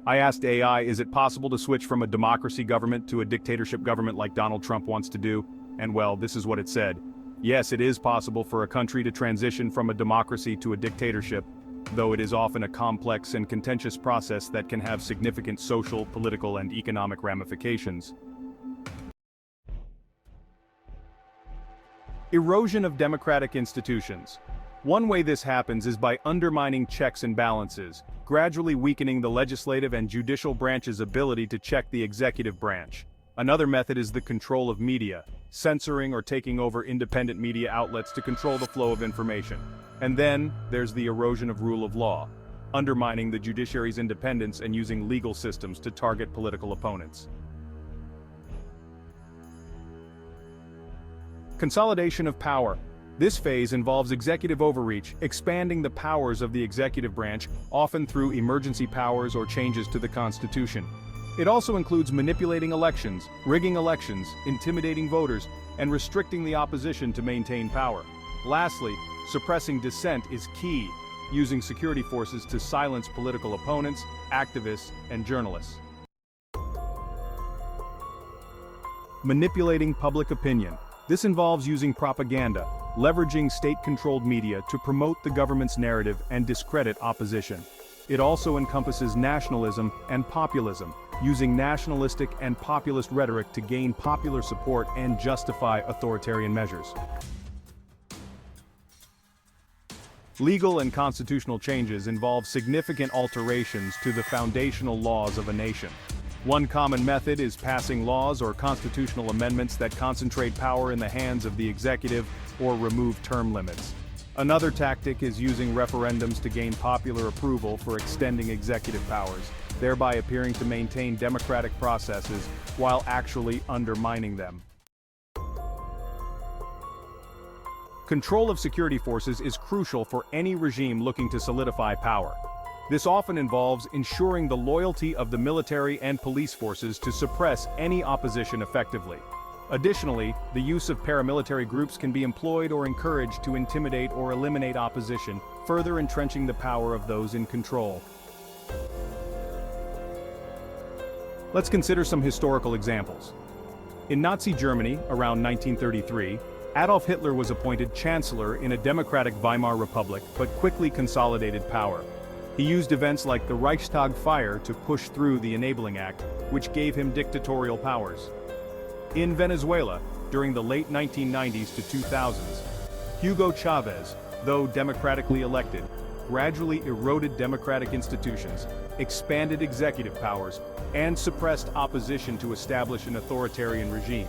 I asked AI, is it possible to switch from a democracy government to a dictatorship government like Donald Trump wants to do? And well, this is what it said. Yes, it is possible for a country to transition from a democracy to a dictatorship, though it is often a complex and contentious process that can have significant social, political, and economic ramifications. Erosion of democratic institutions. One way this happens is by undermining checks and balances, gradually weakening the legislative and judicial branch's ability to check the executive branch. Another method is the control of media, censoring or taking over independent media outlets to control the flow of information. And then, there's the erosion of rule of law, undermining the judiciary's independence and using legal systems to target political opponents. Consolidation of power. This phase involves executive overreach, expanding the powers of the executive branch, often through emergency powers or changes to the Constitution. It also includes manipulating elections, rigging elections, intimidating voters, and restricting the opposition to maintain power. Lastly, suppressing dissent is key, using security forces to silence political opponents, activists, and journalists. Manipulating public opinion. This involves using propaganda, leveraging state-controlled media to promote the government's narrative and discredit opposition. It also encompasses nationalism and populism, using nationalistic and populist rhetoric to gain popular support and justify authoritarian measures. Legal and constitutional changes involve significant alterations to the foundational laws of a nation. One common method is passing laws or constitutional amendments that concentrate power in the hands of the executive or remove term limits. Another tactic is using referendums to gain popular approval for extending executive powers, thereby appearing to maintain democratic processes while actually undermining them. Control of security forces is crucial for any regime looking to solidify power. This often involves ensuring the loyalty of the military and police forces to suppress any opposition effectively. Additionally, the use of paramilitary groups can be employed or encouraged to intimidate or eliminate opposition, further entrenching the power of those in control. Let's consider some historical examples. In Nazi Germany, around 1933, Adolf Hitler was appointed chancellor in a democratic Weimar Republic, but quickly consolidated power. He used events like the Reichstag fire to push through the Enabling Act, which gave him dictatorial powers. In Venezuela, during the late 1990s to 2000s, Hugo Chavez, though democratically elected, gradually eroded democratic institutions, expanded executive powers, and suppressed opposition to establish an authoritarian regime.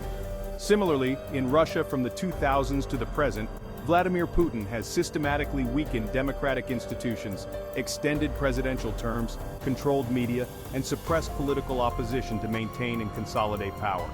Similarly, in Russia from the 2000s to the present, Vladimir Putin has systematically weakened democratic institutions, extended presidential terms, controlled media, and suppressed political opposition to maintain and consolidate power.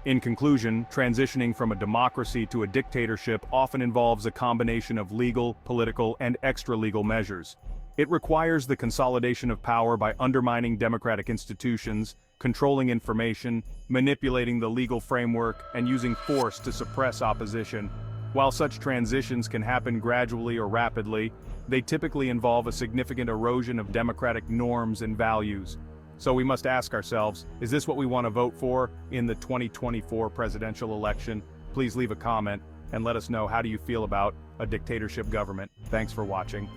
In conclusion, transitioning from a democracy to a dictatorship often involves a combination of legal, political, and extra-legal measures. It requires the consolidation of power by undermining democratic institutions, controlling information, manipulating the legal framework, and using force to suppress opposition. While such transitions can happen gradually or rapidly, they typically involve a significant erosion of democratic norms and values. So we must ask ourselves, is this what we want to vote for in the 2024 presidential election? Please leave a comment and let us know, how do you feel about a dictatorship government? Thanks for watching.